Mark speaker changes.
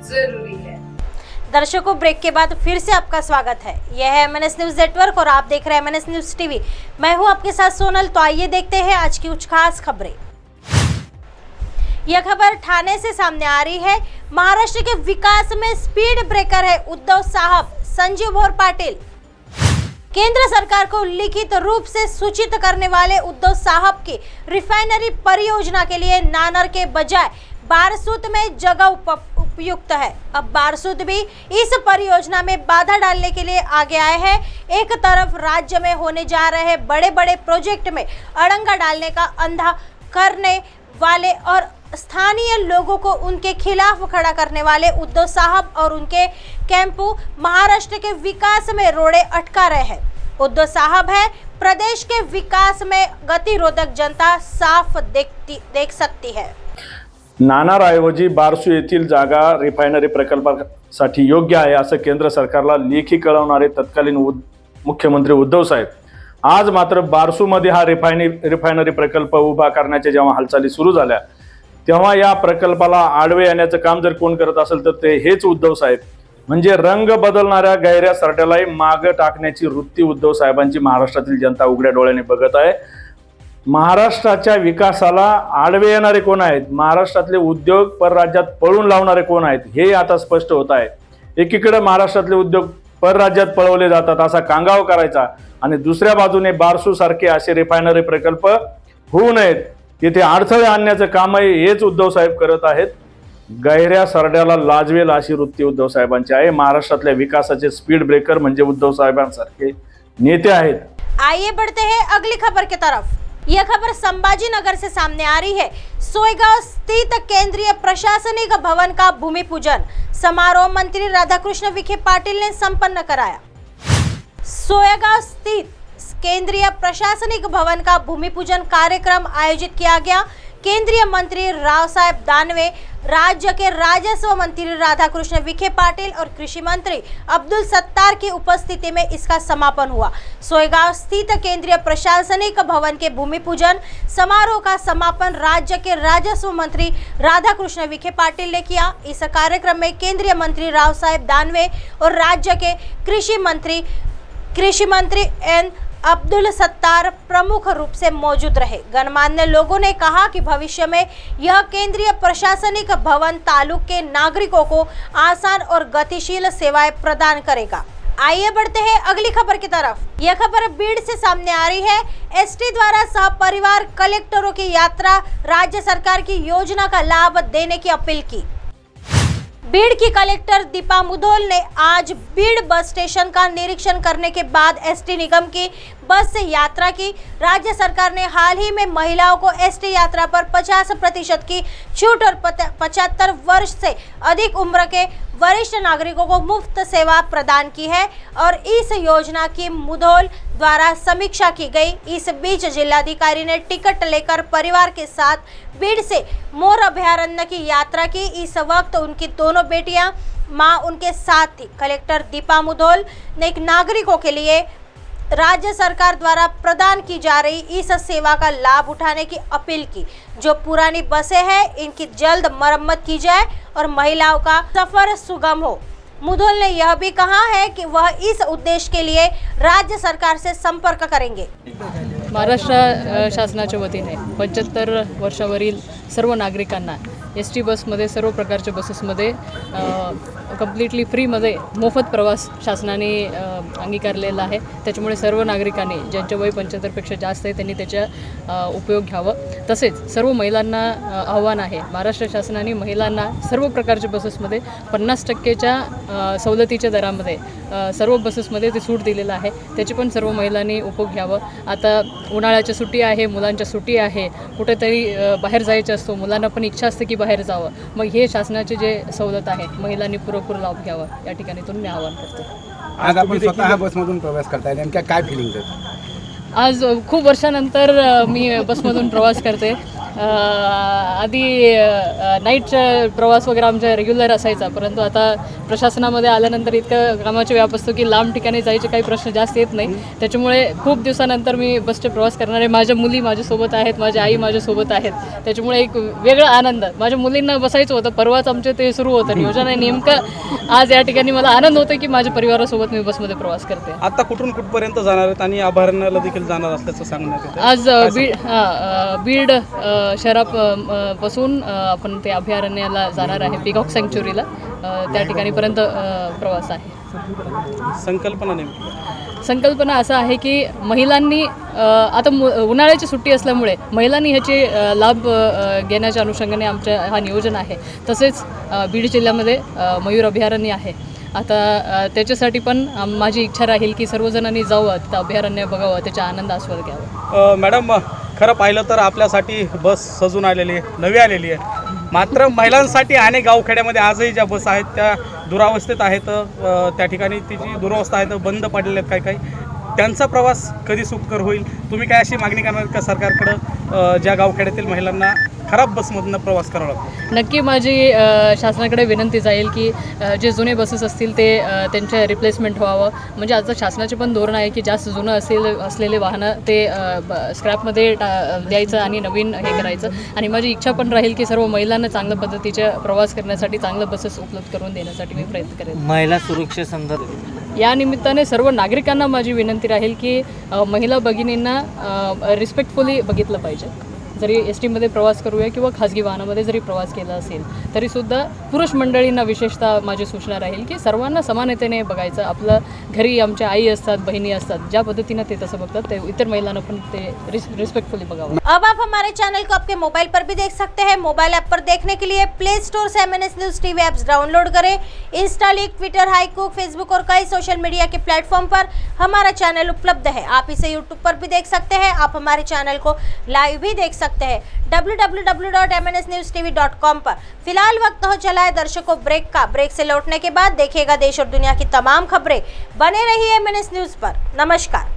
Speaker 1: जरूरी है।
Speaker 2: दर्शकों, ब्रेक के बाद फिर से आपका स्वागत है। यह है MNS न्यूज नेटवर्क और आप देख रहे हैं MNS न्यूज टीवी। मैं हूं आपके साथ सोनल। तो आइए देखते हैं आज की कुछ खास खबरें। यह खबर ठाणे से सामने आ रही है। महाराष्ट्र के विकास में स्पीड ब्रेकर है उद्धव साहब, संजीव भोर पाटिल। केंद्र सरकार को लिखित रूप से सूचित करने वाले उद्धव साहब की रिफाइनरी परियोजना के लिए नानर के बजाय बारसूत में जगह उपयुक्त है। अब बारसूत भी इस परियोजना में बाधा डालने के लिए आगे आए हैं। एक तरफ राज्य में होने जा रहे बड़े बड़े प्रोजेक्ट में अड़ंगा डालने का अंधा करने वाले और स्थानीय लोगों को उनके खिलाफ खड़ा करने वाले उद्धव साहब और उनके कैंपू महाराष्ट्र के विकास में रोड़े अटका रहे हैं। उद्धव साहब है प्रदेश के विकास में गतिरोधक जनता साफ देख सकती है।
Speaker 3: नानारऐवजी बारसू येथील जागा रिफायनरी प्रकल्पासाठी योग्य आहे असं केंद्र सरकारला लेखी कळवणारे तत्कालीन मुख्यमंत्री उद्धव साहेब आज मात्र बारसूमध्ये हा रिफायनरी प्रकल्प उभा करण्याच्या जेव्हा हालचाली सुरू झाल्या तेव्हा या प्रकल्पाला आडवे येण्याचं काम जर कोण करत असेल तर ते हेच उद्धव साहेब। म्हणजे रंग बदलणाऱ्या गैऱ्या सरट्यालाही मागे टाकण्याची वृत्ती उद्धव साहेबांची महाराष्ट्रातील जनता उघड्या डोळ्याने बघत आहे। महाराष्ट्राच्या विकासाला आडवे येणारे कोण आहेत, महाराष्ट्रातले उद्योग परराज्यात पळून लावणारे कोण आहेत हे आता स्पष्ट होत आहे। एकीकडे महाराष्ट्रातले उद्योग परराज्यात पळवले जातात असा कांगाव करायचा आणि दुसऱ्या बाजूने बारसू सारखे असे रिफायनरी प्रकल्प होऊ नयेत तिथे अडथळे आणण्याचं कामही हेच उद्धव साहेब करत आहेत। गैऱ्या सरड्याला लाजवेल अशी वृत्ती उद्धव साहेबांची आहे। महाराष्ट्रातल्या विकासाचे स्पीड ब्रेकर म्हणजे उद्धव साहेबांसारखे नेते आहेत।
Speaker 2: आइए बढ़ते हैं अगली खबर की तरफ। यह खबर संभाजी नगर से सामने आ रही है। सोयगांव स्थित केंद्रीय प्रशासनिक भवन का भूमि पूजन समारोह मंत्री राधाकृष्ण विखे पाटिल ने संपन्न कराया। सोयगांव स्थित केंद्रीय प्रशासनिक भवन का भूमि पूजन कार्यक्रम आयोजित किया गया। केंद्रीय मंत्री रावसाहेब दानवे, राज्य के राजस्व मंत्री राधाकृष्ण विखे पाटिल और कृषि मंत्री अब्दुल सत्तार की उपस्थिति में इसका समापन हुआ। सोयगांव स्थित केंद्रीय प्रशासनिक भवन के भूमि पूजन समारोह का समापन राज्य के राजस्व मंत्री राधाकृष्ण विखे पाटिल ने किया। इस कार्यक्रम में केंद्रीय मंत्री रावसाहेब दानवे और राज्य के कृषि मंत्री एन अब्दुल सत्तार प्रमुख रूप से मौजूद रहे। गणमान्य लोगों ने कहा कि भविष्य में यह केंद्रीय प्रशासनिक भवन तालुक के नागरिकों को आसान और गतिशील सेवाएं प्रदान करेगा। आइए बढ़ते हैं अगली खबर की तरफ। यह खबर बीड़ से सामने आ रही है। एसटी द्वारा सहपरिवार कलेक्टरों की यात्रा, राज्य सरकार की योजना का लाभ देने की अपील की। बीड़ की कलेक्टर दीपा मुधोल ने आज बीड़ बस स्टेशन का निरीक्षण करने के बाद एसटी निगम की बस से यात्रा की। राज्य सरकार ने हाल ही में महिलाओं को एसटी यात्रा पर 50% की छूट और 75 वर्ष से अधिक उम्र के वरिष्ठ नागरिकों को मुफ्त सेवा प्रदान की है और इस योजना की मुधोल द्वारा समीक्षा की गई। इस बीच जिलाधिकारी ने टिकट लेकर परिवार के साथ बीड़ से मोर अभयारण्य की यात्रा की। इस वक्त उनकी दोनों बेटियां मां उनके साथ थी। कलेक्टर दीपा मुधोल ने नागरिकों के लिए राज्य सरकार द्वारा प्रदान की जा रही इस सेवा का लाभ उठाने की अपील की। जो पुरानी बसें हैं इनकी जल्द मरम्मत की जाए और महिलाओं का सफर सुगम हो। मुधोल ने यह भी कहा है कि वह इस उद्देश्य के लिए राज्य सरकार से संपर्क करेंगे।
Speaker 4: महाराष्ट्र शासनाच्या वतीने 75 वर्षावरील सर्व नागरिकांना एसटी बसमध्ये सर्व प्रकारच्या बसेसमध्ये कम्प्लिटली फ्रीमध्ये मोफत प्रवास शासनाने अंगीकारलेला आहे। त्याच्यामुळे सर्व नागरिकांनी ज्यांचे वय 75पेक्षा जास्त आहे त्यांनी त्याचा उपयोग घ्यावा। तसेच सर्व महिलांना आव्हान आहे, महाराष्ट्र शासनाने महिलांना सर्व प्रकारच्या बसेसमध्ये 50% सवलतीच्या दरामध्ये सर्व बसेसमध्ये ते सूट दिलेलं आहे। त्याचे पण सर्व महिलांनी उपयोग घ्यावा। आता उन्हाळ्याच्या सुट्टी आहे, मुलांच्या सुट्टी आहे, कुठेतरी बाहेर जायचं असतो, मुलांना पण इच्छा असते की बाहेर जावं, मग हे शासनाचे जे सवलत आहे महिलांनी पुरेपूर लाभ घ्यावा या ठिकाणी तुम्ही मी आवाहन करतो।
Speaker 5: आज आपण स्वतः बसमधून प्रवास करताय, नेमक्या काय फिलिंग आहे?
Speaker 4: आज खूप वर्षानंतर मी बसमधून प्रवास करते आधी नाईटचा प्रवास वगैरे आमचा रेग्युलर असायचा, परंतु आता प्रशासनामध्ये आल्यानंतर इतकं कामाचे व्याप असतो की लांब ठिकाणी जायचे काही प्रश्न जास्त येत नाही. त्याच्यामुळे खूप दिवसानंतर मी बसचे प्रवास करणार आहे. माझ्या मुली माझ्यासोबत आहेत, माझी आई माझ्यासोबत आहेत, त्याच्यामुळे एक वेगळा आनंद. माझ्या मुलींना बसायचं होतं, परवाच आमचे ते सुरू होतं नियोजन आहे. नेमकं आज या ठिकाणी मला आनंद होतो की माझ्या परिवारासोबत मी बसमध्ये प्रवास करते.
Speaker 1: आता कुठून कुठपर्यंत जाणार आहेत आणि अभयारण्याला देखील जाणार असल्याचं सांगण्यात येतं.
Speaker 4: आज बीड शहरापासून आपण ते अभयारण्याला जाणार आहे, पिकॉक सँक्च्युरीला. त्या ठिकाणीपर्यंत प्रवास आहे.
Speaker 1: संकल्पना नेमकी
Speaker 4: संकल्पना असं आहे की महिलांनी आता उन्हाळ्याची सुट्टी असल्यामुळे महिलांनी ह्याचे लाभ घेण्याच्या अनुषंगाने आमचं हा नियोजन आहे. तसेच बीड जिल्ह्यामध्ये मयूर अभयारण्य आहे. आता त्याच्यासाठी पण माझी इच्छा राहील की सर्वजणांनी जावं, तिथं अभयारण्य बघावं, त्याचा आनंद आस्वाद घ्यावा.
Speaker 1: मॅडम, खरं पाहिलं तर आपल्यासाठी बस सजून आलेली आहे, नवी आलेली आहे. मात्र महिलांसाठी अनेक गावखेड्यामध्ये आजही ज्या बस आहेत त्या दुरावस्थेत आहेत. त्या ठिकाणी तिची दुरावस्था आहे, बंद पडलेल्या आहेत काही. त्यांचा प्रवास कधी सुखकर होईल? तुम्ही काय अशी मागणी करणार का सरकारकडं, ज्या गावखेड्यातील महिलांना खराब बसमधून प्रवास करावा लागतो?
Speaker 4: नक्की माझी शासनाकडे विनंती जाईल की जे जुने बसेस असतील ते त्यांचे रिप्लेसमेंट व्हावं. म्हणजे आता शासनाचे पण धोरण आहे की जास्त जुनं असलेले वाहनं ते स्क्रॅपमध्ये द्यायचं आणि नवीन हे करायचं. आणि माझी इच्छा पण राहील की सर्व महिलांना चांगल्या पद्धतीचे प्रवास करण्यासाठी चांगलं बसेस उपलब्ध करून देण्यासाठी मी प्रयत्न करेन.
Speaker 6: महिला सुरक्षेसंदर्भात
Speaker 4: या निमित्ताने सर्व नागरिकांना माझी विनंती राहील की महिला भगिनींना रिस्पेक्टफुली बघितलं पाहिजे. जरी एस टीमध्ये प्रवास करूया किंवा खाजगी वाहनामध्ये जरी प्रवास केला असेल तरीसुद्धा पुरुष मंडळींना विशेषतः माझी सूचना राहील की सर्वांना समानतेने बघायचं. आपलं घरी आमच्या आई असतात, बहिणी असतात, ज्या पद्धतीनं ते तसं बघतात ते इतर महिलांना पण ते रिस्पेक्टफुली बघावं.
Speaker 2: अब आप हमारे चैनल को आपके मोबाइल पर भी देख सकते हैं। मोबाइल ऐप पर देखने के लिए प्ले स्टोर से MNS news TV apps download करें। इंस्टा, लीक, ट्विटर, हाईकुक, फेसबुक और कई सोशल मीडिया के प्लेटफॉर्म पर हमारा चैनल उपलब्ध है। आप इसे यूट्यूब पर भी देख सकते हैं। आप हमारे चैनल को लाइव भी देख सकते हैं www.mnsnewstv.com पर। फिलहाल वक्त हो चला है दर्शकों ब्रेक का। ब्रेक से लौटने के बाद देखिएगा देश और दुनिया की तमाम खबरें। बने रहिए MNS न्यूज पर। नमस्कार।